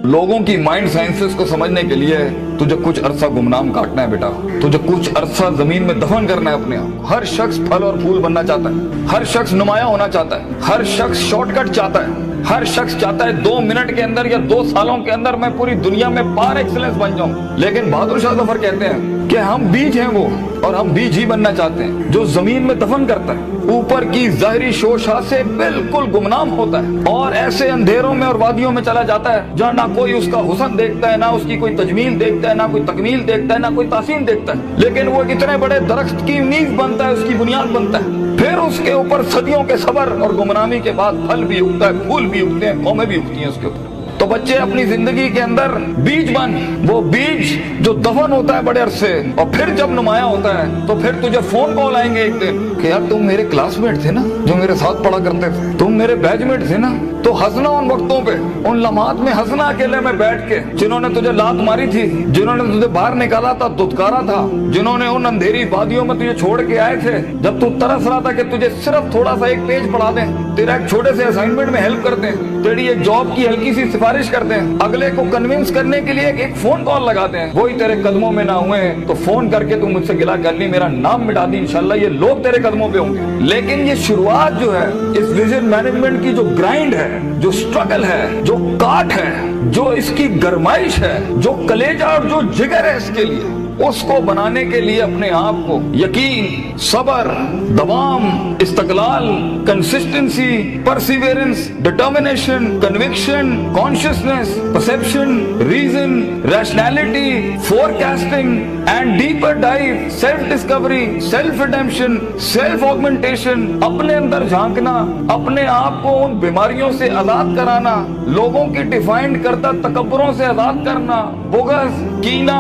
लोगों की mind sciences को समझने के लिए तुझे कुछ अरसा गुमनाम काटना है बेटा, तुझे कुछ अरसा जमीन में दफन करना है अपने आप। हर शख्स फल और फूल बनना चाहता है, हर शख्स नुमाया होना चाहता है, हर शख्स शॉर्टकट चाहता है, हर शख्स चाहता है 2 मिनट के अंदर या 2 सालों के अंदर मैं पूरी दुनिया में पार एक्सीलेंस बन जाऊं। लेकिन बहादुर शाह जफर कहते हैं कि हम बीज हैं वो, और हम बीज ही बनना चाहते हैं जो जमीन में दफन करता है, ऊपर की ज़ाहिरी शोशा से बिल्कुल गुमनाम होता है और ऐसे अंधेरों में और वादियों में चला जाता है जहाँ ना कोई उसका हुस्न देखता है, ना उसकी कोई तजमील देखता है, ना कोई तकमील देखता है, ना कोई तासीन देखता है। लेकिन वो इतने बड़े दरख्त की नींव बनता है, उसकी बुनियाद बनता है, फिर उसके ऊपर सदियों के सब्र और गुमनामी के बाद फल भी उगता है, फूल भी उगते हैं, कौमें भी उगती हैं उसके ऊपर। तो बच्चे अपनी जिंदगी के अंदर बीज बन, वो बीज जो दफन होता है बड़े अरसे, और फिर जब नुमाया होता है तो फिर तुझे फोन कॉल आएंगे एक दिन कि यार तुम मेरे क्लासमेट थे ना, जो मेरे साथ पढ़ा करते थे, तुम मेरे बैचमेट थे ना। तो हंसना उन वक्तों पे, उन लम्हात में हंसना अकेले में बैठ के, जिन्होंने तुझे लात मारी थी, जिन्होंने तुझे बाहर निकाला था, दुत्कारा था, जिन्होंने उन अंधेरी वादियों में तुझे छोड़ के आए थे जब तू तरस रहा था कि तुझे सिर्फ थोड़ा सा एक पेज पढ़ा दें, तेरा एक छोटे से असाइनमेंट में हेल्प करते हैं, तेरी एक जॉब की हल्की सी सिफारिश करते हैं, अगले को कन्विंस करने के लिए एक फोन कॉल लगाते हैं, वही तेरे कदमों में ना हुए तो फोन करके तू मुझसे गिला कर ली, मेरा नाम मिटा दी, इंशाल्लाह ये लोग तेरे कदमों पे होंगे। लेकिन ये शुरुआत जो है इस विजन मैनेजमेंट की, जो ग्राइंड है, जो स्ट्रगल है, जो काट है, जो इसकी गरमाइश है, जो कलेजा और जो जिगर है इसके लिए, उसको बनाने के लिए अपने आप को यकीन, सबर, दवाम, इस्तकलाल, consistency, perseverance, determination, conviction, consciousness, perception, reason, rationality, forecasting and deeper dive, self discovery, self redemption, self augmentation, अपने अंदर झांकना, अपने आप को उन बीमारियों से आजाद कराना, लोगों की डिफाइंड करता तकब्बुरों से आजाद करना, बुग़्ज़, कीना,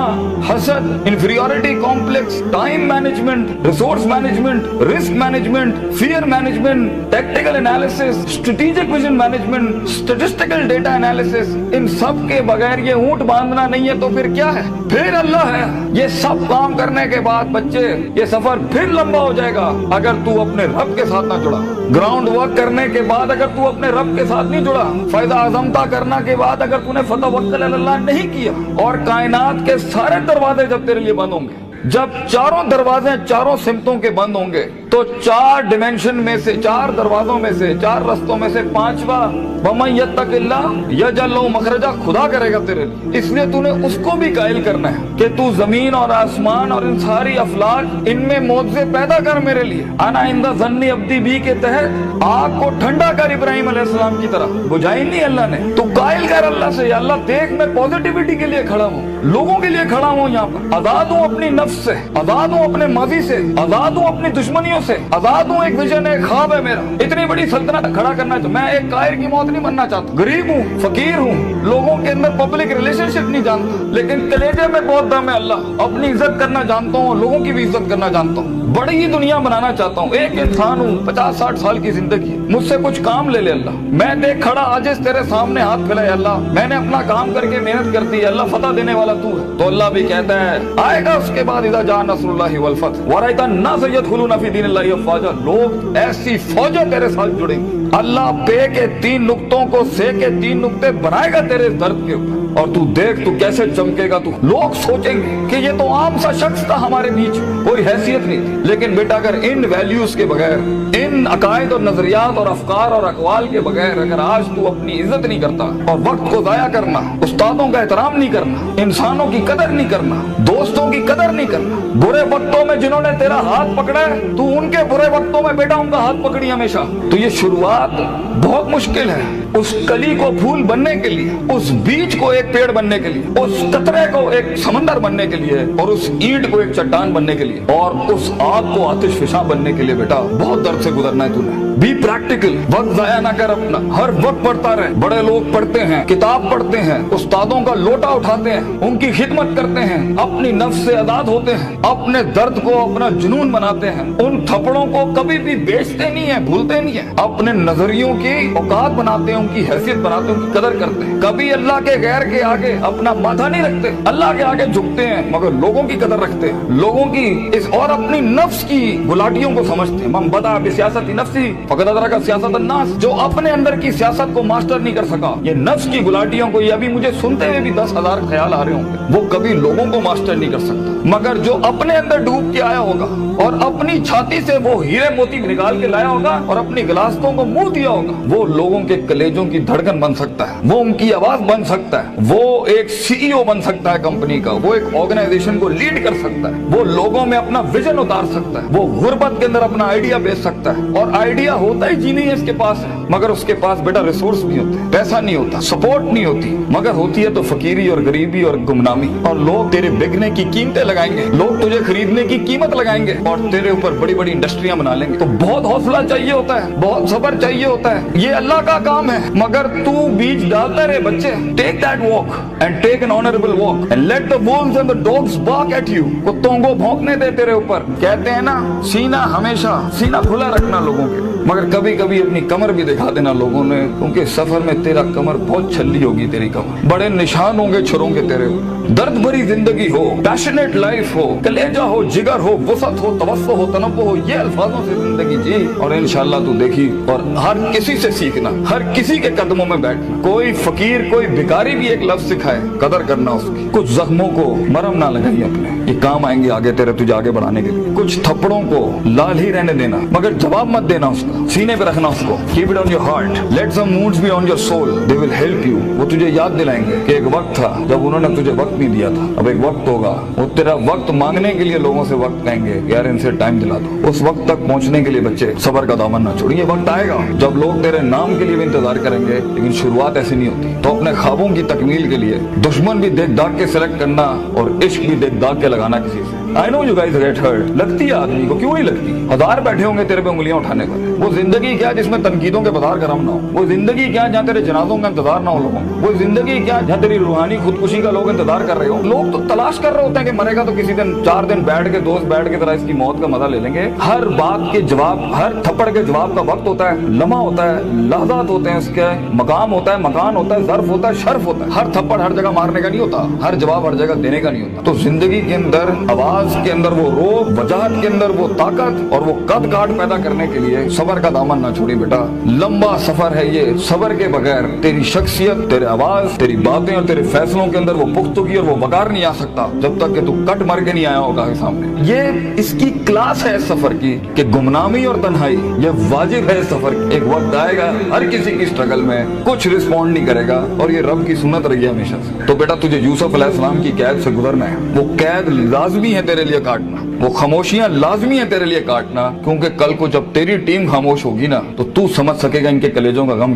हसद, inferiority complex, time management, resource management, risk management, fear management, tactical analysis, strategic vision management, statistical data analysis, इन सब के बगैर ये ऊंट बांधना नहीं है तो फिर क्या है? फिर अल्लाह है। ये सब काम करने के बाद बच्चे ये सफर फिर लंबा हो जाएगा अगर तू अपने रब के साथ ना जुड़ा। ग्राउंड वर्क करने के बाद अगर तू अपने रब के साथ नहीं जुड़ा, फायदा आजमता करना के बाद अगर तूने फतवक्कुल अल्लाह नहीं किया, और कायनात के सारे दरवाजे जब तेरे लिए बंद होंगे, जब चारों दरवाजे चारों सिमतों के बंद होंगे, तो 4 डिमेंशन में से, 4 दरवाजों में से, 4 रस्तों में से 5वां वमन यत्तकिल्लाह यजअल लहू मखरजा खुदा करेगा तेरे लिए। इसलिए तूने उसको भी कायल करना है कि तू जमीन और आसमान और इन सारी अफलाक, इनमें मौजे पैदा कर मेरे लिए। अना इंदा ज़न्नी अब्दी बी के तहत आग को ठंडा कर इब्राहिम अलैहिस्सलाम की तरह, बुझाई नहीं अल्लाह ने। तू कायल कर अल्लाह से, अल्लाह देख मैं पॉजिटिविटी के लिए खड़ा हूँ, लोगों के लिए खड़ा हूँ, यहाँ पर आजाद हूँ अपनी नफ्स से, आजाद हूँ अपने माजी से, आजाद हूँ अपनी दुश्मनियों से, आजाद हूँ। एक विजन है, ख्वाब है मेरा, इतनी बड़ी सल्तनत खड़ा करना है। मैं एक कायर की मौत नहीं बनना चाहता, गरीब हूँ, फकीर हूँ, लोगों के अंदर पब्लिक रिलेशनशिप नहीं जानता, लेकिन कलेजे में बहुत दम है अल्लाह, अपनी इज्जत करना जानता हूँ, लोगों की भी इज्जत करना जानता हूँ, बड़ी ही दुनिया बनाना चाहता हूँ। एक इंसान हूँ, 50-60 साल की जिंदगी, मुझसे कुछ काम ले ले अल्लाह। मैं देख खड़ा आजिज़ तेरे सामने हाथ फैलाए अल्लाह, मैंने अपना काम करके मेहनत कर दी अल्लाह, फतह देने वाला तू है। तो अल्लाह भी कहता है आएगा उसके बाद इज़ा जा नस्रुल्लाहि वल फतह व रअयता अन्नास यदखुलूना फी दीनिल्लाहि अफ़वाजा, लोग ऐसी फौजें तेरे साथ जुड़ेंगी। अल्लाह पे के 3 नुक्तों को से के 3 नुक्ते बनाएगा तेरे दर्द के ऊपर, और तू देख तू कैसे चमकेगा। तू लोग सोचेंगे कि ये तो आम सा शख्स था, हमारे बीच कोई हैसियत नहीं थी। लेकिन बेटा अगर इन वैल्यूज के बगैर, इन अकायद और नजरियात और अफकार और अकवाल के बगैर अगर आज तू अपनी इज्जत नहीं करता, और वक्त को जाया करना, उस्तादों का एहतराम नहीं करना, इंसानों की कदर नहीं करना, दोस्तों की कदर नहीं करना, बुरे वक्तों में जिन्होंने तेरा हाथ पकड़ा है, तू उनके बुरे वक्तों में बेटा उनका हाथ पकड़ी हमेशा, तो ये शुरुआत बहुत मुश्किल है। उस कली को फूल बनने के लिए, उस बीज को एक पेड़ बनने के लिए, उस कतरे को एक समंदर बनने के लिए, और उस ईंट को एक चट्टान बनने के लिए, और उस आग को आतिश फिशा बनने के लिए बेटा बहुत दर्द से गुजरना है तूने। बी प्रैक्टिकल, वक्त जाया ना कर अपना, हर वक्त पढ़ता रहे। बड़े लोग पढ़ते हैं, किताब पढ़ते हैं, उस्तादों का लोटा उठाते हैं, उनकी खिदमत करते हैं, अपनी नफ्स से आजाद होते हैं, अपने दर्द को अपना जुनून बनाते हैं, उन थप्पड़ों को कभी भी बेचते नहीं है, भूलते नहीं है, अपने नजरियों की औकात बनाते हैं, उनकी हैसियत बनाते हैं, उनकी कदर करते हैं। कभी अल्लाह के गैर के आगे अपना माथा नहीं रखते, अल्लाह के आगे झुकते हैं, मगर लोगों की कदर रखते हैं, लोगों की इस और अपनी नफ्स की गुलाटियों को समझते हैं। मन बदा बिसियासती नफ्सी फकद अदरक सियासत अन्नास, जो अपने अंदर की सियासत को मास्टर नहीं कर सका, ये नफ्स की गुलाटियों को, ये अभी मुझे सुनते हुए भी 10,000 ख्याल आ रहे होंगे, वो कभी लोगों को मास्टर नहीं कर सकता। मगर जो अपने अंदर डूब के आया होगा और अपनी छाती से वो हीरे मोती निकाल के लाया होगा और अपनी गिलासतों को मुंह दिया होगा, वो लोगों के कलेजों की धड़कन बन सकता है, वो उनकी आवाज बन सकता है, वो एक सीईओ बन सकता है कंपनी का, वो एक ऑर्गेनाइजेशन को लीड कर सकता है, वो लोगों में अपना विजन उतार सकता है, वो गुर्बत के अंदर अपना आइडिया बेच सकता है। और आइडिया होता ही जी नहीं है इसके पास है, मगर उसके पास बेटा रिसोर्स नहीं होते, पैसा नहीं होता, सपोर्ट नहीं होती, मगर होती है तो फकीरी और गरीबी और गुमनामी। और लोग तेरे बिकने की कीमतें लगाएंगे, लोग तुझे खरीदने की कीमत लगाएंगे और तेरे ऊपर बड़ी बड़ी इंडस्ट्रियां बना लेंगे। तो बहुत हौसला चाहिए होता है, बहुत सब्र चाहिए होता है, ये अल्लाह का काम है। मगर तू बीज डालता रहे बच्चे, take that walk and take an honourable walk and let the wolves and the dogs bark at you. कुत्तों को भौंकने दे तेरे ऊपर। कहते हैं ना, सीना हमेशा सीना खुला रखना लोगों के, मगर कभी कभी अपनी कमर भी दिखा देना लोगों ने, क्योंकि सफर में तेरा कमर बहुत छल्ली होगी, तेरी कमर बड़े निशान होंगे छुरों के तेरे ऊपर। दर्द भरी जिंदगी हो, पैशनेट लाइफ हो, कलेजा हो, जिगर हो, वसत हो, तवस्सो हो, तनव्वु हो, ये अल्फाजों से जिंदगी जी और इंशाल्लाह तू देखी। और हर किसी से सीखना, हर किसी के कदमों में बैठना। कोई फकीर, कोई भिखारी भी एक लफ्ज सिखाए, कदर करना उसकी। कुछ जख्मों को मरहम ना लगाइए अपने, ये काम आएंगे आगे तेरे, तुझे आगे बढ़ाने के लिए। कुछ थप्पड़ों को लाल ही रहने देना, मगर जवाब मत देना उसका, सीने पे रखना उसको। Keep it on your heart, let some moods be on your soul, they will help you. वो तुझे याद दिलाएंगे कि एक वक्त था जब उन्होंने तुझे वक्त नहीं दिया था, अब एक वक्त होगा, वो तेरा वक्त मांगने के लिए लोगों से वक्त कहेंगे, यार इनसे टाइम दिला दो। उस वक्त तक पहुंचने के लिए बच्चे सब्र का दामन ना छोड़िए। वक्त आएगा जब लोग तेरे नाम के लिए भी इंतजार करेंगे, लेकिन शुरुआत ऐसी नहीं होती। तो अपने ख्वाबों की तकमील के लिए दुश्मन भी देख दाग के सिलेक्ट करना और इश्क भी देख दाग के लगाना किसी से। I know you guys get hurt, लगती है आदमी को, क्यों नहीं लगती? हजार बैठे होंगे तेरे पे उंगलियां उठाने पर। वो जिंदगी क्या जिसमें तनकीदों के बाजार गरम ना हो? वो जिंदगी क्या जहाँ तेरे जनाजों का इंतजार ना हो लोगों? वो जिंदगी क्या जहाँ तेरी रूहानी खुदकुशी का लोग इंतजार कर रहे हो? लोग तो तलाश कर रहे होते हैं कि मरेगा तो किसी दिन 4 दिन बैठ के, दोस्त बैठ के तरह इसकी मौत का मजा ले लेंगे। हर बात के जवाब, हर थप्पड़ के जवाब का वक्त होता है, लम्हा होता है, लहजात होते हैं, उसके मकाम होता है, मकान होता है, ज़र्फ होता है, शर्फ होता है। हर थप्पड़ हर जगह मारने का नहीं होता, हर जवाब हर जगह देने का नहीं होता। तो जिंदगी के अंदर आवाज के अंदर वो रोब, वजाहत के अंदर वो ताकत और वो कद काट पैदा करने के लिए सबर का दामन ना छोड़ी बेटा। लंबा सफर है ये, सबर के बगैर तेरी शख्सियत, तेरे आवाज, तेरी बातें और तेरे फैसलों के अंदर वो पुख्तगी और वो वकार नहीं आ सकता जब तक कि तू कट मर के नहीं आया होगा सामने। ये इसकी क्लास है सफर की कि गुमनामी और तन्हाई ये वाजिब है सफर की। एक वक्त आएगा हर किसी की स्ट्रगल में कुछ रिस्पॉन्ड नहीं करेगा और ये रब की सुन्नत रही है हमेशा से। तो बेटा तुझे यूसुफ अलैहिस्सलाम की कैद से गुजरना है, वो कैद लाजमी है तेरे लिए काटना, वो खामोशियां लाजमी है तेरे लिए काटना, क्योंकि कल को जब तेरी टीम खामोश होगी ना तो तू समझ सकेगा इनके कलेजों का गम।